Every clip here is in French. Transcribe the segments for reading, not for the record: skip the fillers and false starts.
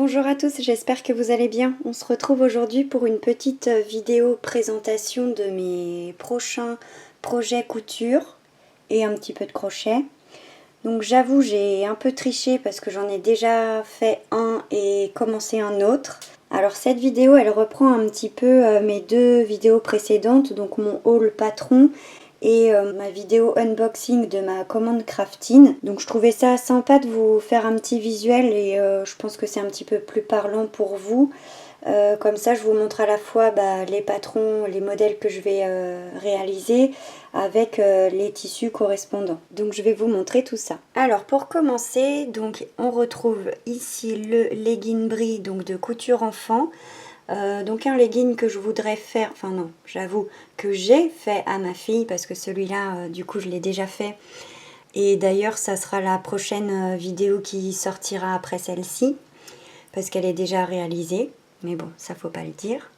Bonjour à tous, j'espère que vous allez bien. On se retrouve aujourd'hui pour une petite vidéo présentation de mes prochains projets couture et un petit peu de crochet. Donc j'avoue, j'ai un peu triché parce que j'en ai déjà fait un et commencé un autre. Alors cette vidéo, elle reprend un petit peu mes deux vidéos précédentes, donc mon haul patron et ma vidéo unboxing de ma commande Craftine. Donc je trouvais ça sympa de vous faire un petit visuel et je pense que c'est un petit peu plus parlant pour vous. Comme ça je vous montre à la fois les patrons, les modèles que je vais réaliser avec les tissus correspondants. Donc je vais vous montrer tout ça. Alors pour commencer, donc on retrouve ici le legging brie donc de couture enfant. Donc un legging que je voudrais faire, enfin non, j'avoue que j'ai fait à ma fille parce que celui-là, du coup, je l'ai déjà fait. Et d'ailleurs, ça sera la prochaine vidéo qui sortira après celle-ci parce qu'elle est déjà réalisée. Mais bon, ça faut pas le dire.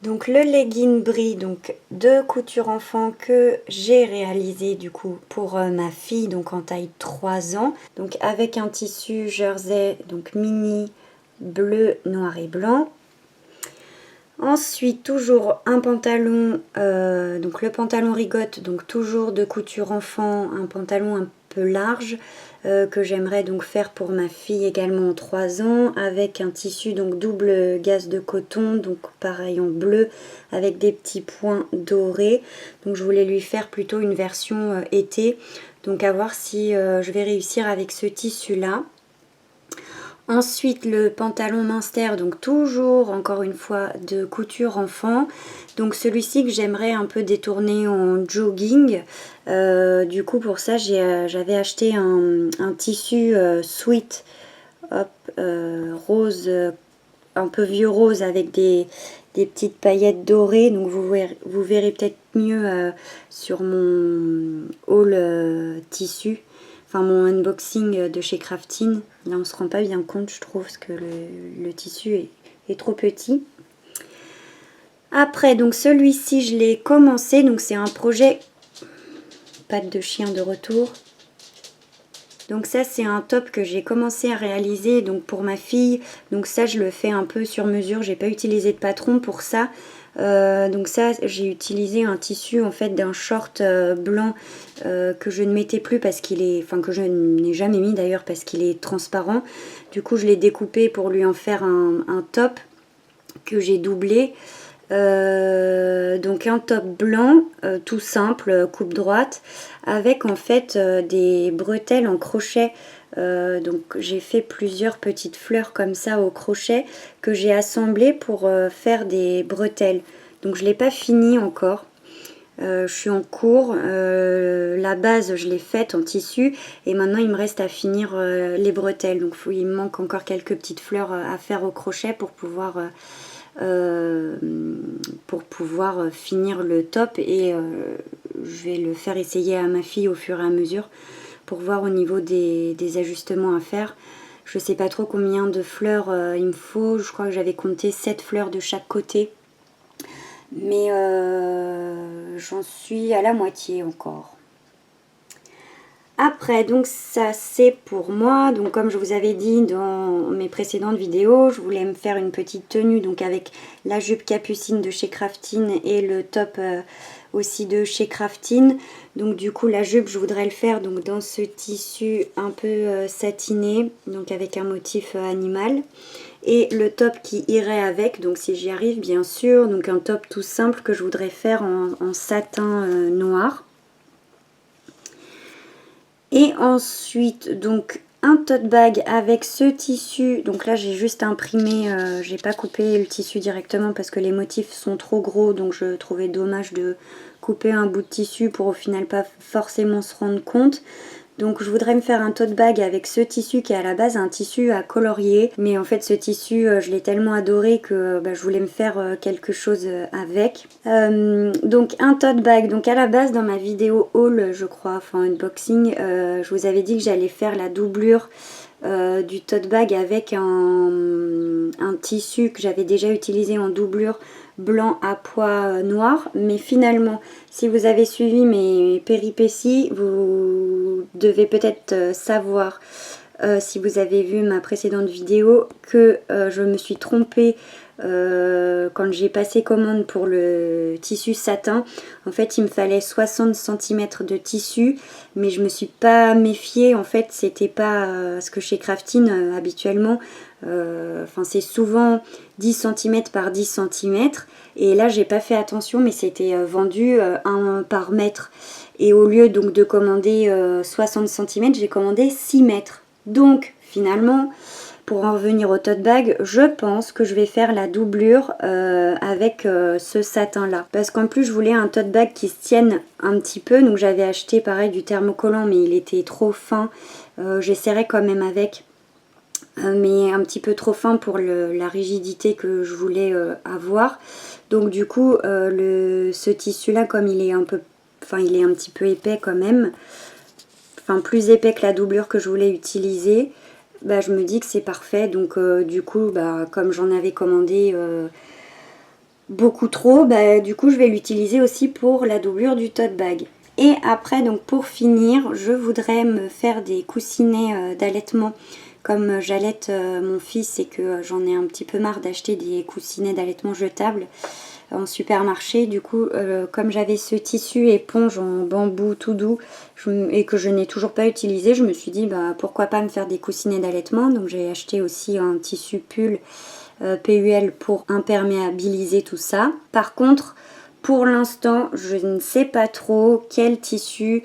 Donc le legging brie donc de couture enfant que j'ai réalisé du coup pour ma fille donc en taille 3 ans. Donc avec un tissu jersey donc mini bleu, noir et blanc. Ensuite, toujours un pantalon, donc le pantalon rigotte, donc toujours de couture enfant, un pantalon un peu large que j'aimerais donc faire pour ma fille également en 3 ans, avec un tissu donc double gaze de coton, donc pareil en bleu, avec des petits points dorés. Donc je voulais lui faire plutôt une version été, donc à voir si je vais réussir avec ce tissu-là. Ensuite le pantalon Minster, donc toujours encore une fois de couture enfant. Donc celui-ci que j'aimerais un peu détourner en jogging. Du coup pour ça j'avais acheté un tissu sweat hop, rose, un peu vieux rose avec des petites paillettes dorées. Donc vous verrez peut-être mieux sur mon haul tissu. Enfin mon unboxing de chez Craftine. Là on se rend pas bien compte je trouve parce que le tissu est trop petit. Après donc celui-ci je l'ai commencé, donc c'est un projet patte de chien de retour. Donc ça c'est un top que j'ai commencé à réaliser donc pour ma fille. Donc ça je le fais un peu sur mesure, j'ai pas utilisé de patron pour ça. Donc ça j'ai utilisé un tissu en fait d'un short blanc que je ne mettais plus parce qu'il est, enfin que je n'ai jamais mis d'ailleurs parce qu'il est transparent. Du coup je l'ai découpé pour lui en faire un top que j'ai doublé. Donc un top blanc tout simple, coupe droite, avec en fait des bretelles en crochet. Donc j'ai fait plusieurs petites fleurs comme ça au crochet que j'ai assemblées pour faire des bretelles. Donc je l'ai pas fini encore. Je suis en cours, la base je l'ai faite en tissu et maintenant il me reste à finir les bretelles. Donc il me manque encore quelques petites fleurs à faire au crochet pour pouvoir finir le top et je vais le faire essayer à ma fille au fur et à mesure pour voir au niveau des ajustements à faire. Je sais pas trop combien de fleurs il me faut, je crois que j'avais compté 7 fleurs de chaque côté, mais j'en suis à la moitié encore. Après, donc ça c'est pour moi, donc comme je vous avais dit dans mes précédentes vidéos, je voulais me faire une petite tenue donc avec la jupe capucine de chez Craftine et le top aussi de chez Craftine. Donc du coup la jupe je voudrais le faire donc dans ce tissu un peu satiné, donc avec un motif animal. Et le top qui irait avec, donc si j'y arrive bien sûr, donc un top tout simple que je voudrais faire en satin noir. Et ensuite donc un tote bag avec ce tissu, donc là j'ai juste imprimé, j'ai pas coupé le tissu directement parce que les motifs sont trop gros, donc je trouvais dommage de couper un bout de tissu pour au final pas forcément se rendre compte. Donc je voudrais me faire un tote bag avec ce tissu qui est à la base un tissu à colorier. Mais en fait ce tissu je l'ai tellement adoré que je voulais me faire quelque chose avec. Donc un tote bag. Donc à la base dans ma vidéo haul je crois, enfin unboxing, je vous avais dit que j'allais faire la doublure du tote bag avec un tissu que j'avais déjà utilisé en doublure blanc à pois noir, mais finalement si vous avez suivi mes péripéties vous devez peut-être savoir si vous avez vu ma précédente vidéo, que je me suis trompée quand j'ai passé commande pour le tissu satin. En fait, il me fallait 60 cm de tissu, mais je me suis pas méfiée. En fait, c'était pas ce que chez Craftine habituellement. Enfin, c'est souvent 10 cm par 10 cm. Et là, j'ai pas fait attention, mais c'était vendu 1 par mètre. Et au lieu donc de commander 60 cm, j'ai commandé 6 mètres. Donc, finalement, pour en revenir au tote bag, je pense que je vais faire la doublure avec ce satin là. Parce qu'en plus je voulais un tote bag qui se tienne un petit peu. Donc j'avais acheté pareil du thermocollant, mais il était trop fin. J'essaierai quand même avec. Mais un petit peu trop fin pour la rigidité que je voulais avoir. Donc du coup ce tissu là, comme il est un peu, enfin il est un petit peu épais quand même, enfin plus épais que la doublure que je voulais utiliser, bah, je me dis que c'est parfait. Donc du coup bah, comme j'en avais commandé beaucoup trop, bah, du coup je vais l'utiliser aussi pour la doublure du tote bag. Et après, donc pour finir, je voudrais me faire des coussinets d'allaitement. Comme j'allaite mon fils et que j'en ai un petit peu marre d'acheter des coussinets d'allaitement jetables en supermarché, du coup comme j'avais ce tissu éponge en bambou tout doux et que je n'ai toujours pas utilisé, je me suis dit bah, pourquoi pas me faire des coussinets d'allaitement. Donc j'ai acheté aussi un tissu pull PUL pour imperméabiliser tout ça. Par contre, pour l'instant, je ne sais pas trop quel tissu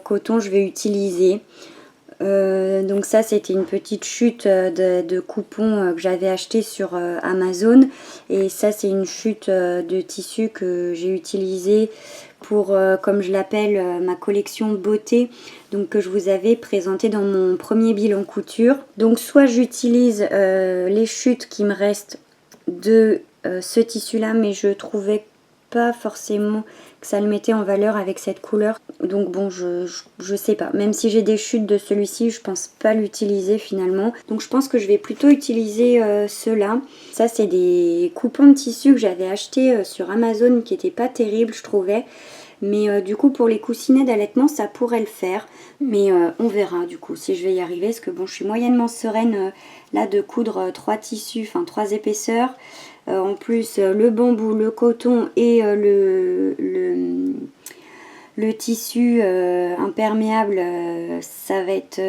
coton je vais utiliser. Donc ça, c'était une petite chute de coupons que j'avais acheté sur Amazon. Et ça, c'est une chute de tissu que j'ai utilisé pour, comme je l'appelle, ma collection beauté. Donc que je vous avais présenté dans mon premier bilan couture. Donc soit j'utilise les chutes qui me restent de ce tissu là, mais je trouvais pas forcément que ça le mettait en valeur avec cette couleur. Donc bon, je sais pas. Même si j'ai des chutes de celui-ci, je pense pas l'utiliser finalement. Donc je pense que je vais plutôt utiliser ceux-là. Ça, c'est des coupons de tissu que j'avais acheté sur Amazon qui étaient pas terribles, je trouvais. Mais du coup, pour les coussinets d'allaitement, ça pourrait le faire. Mais on verra du coup si je vais y arriver. Parce que bon, je suis moyennement sereine là de coudre 3 tissus, enfin 3 épaisseurs. En plus, le bambou, le coton et le tissu imperméable, ça va être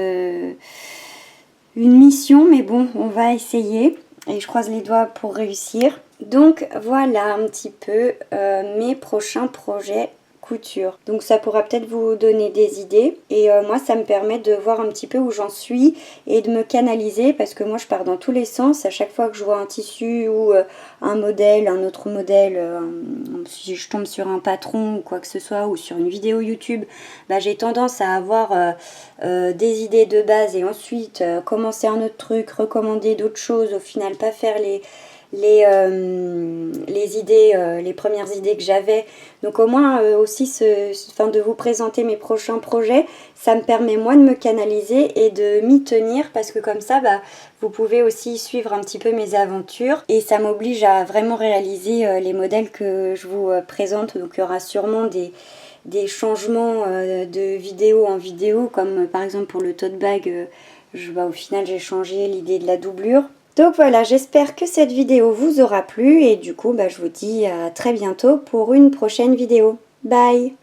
une mission. Mais bon, on va essayer. Et je croise les doigts pour réussir. Donc voilà un petit peu mes prochains projets couture. Donc ça pourra peut-être vous donner des idées et moi ça me permet de voir un petit peu où j'en suis et de me canaliser, parce que moi je pars dans tous les sens. À chaque fois que je vois un tissu ou un modèle, un autre modèle, si je tombe sur un patron ou quoi que ce soit, ou sur une vidéo YouTube, bah, j'ai tendance à avoir des idées de base et ensuite commencer un autre truc, recommander d'autres choses, au final pas faire les idées, les premières idées que j'avais. Donc au moins aussi de vous présenter mes prochains projets, ça me permet moi de me canaliser et de m'y tenir, parce que comme ça bah, vous pouvez aussi suivre un petit peu mes aventures et ça m'oblige à vraiment réaliser les modèles que je vous présente. Donc il y aura sûrement des changements de vidéo en vidéo, comme par exemple pour le tote bag, au final j'ai changé l'idée de la doublure. Donc voilà, j'espère que cette vidéo vous aura plu et du coup, bah, je vous dis à très bientôt pour une prochaine vidéo. Bye!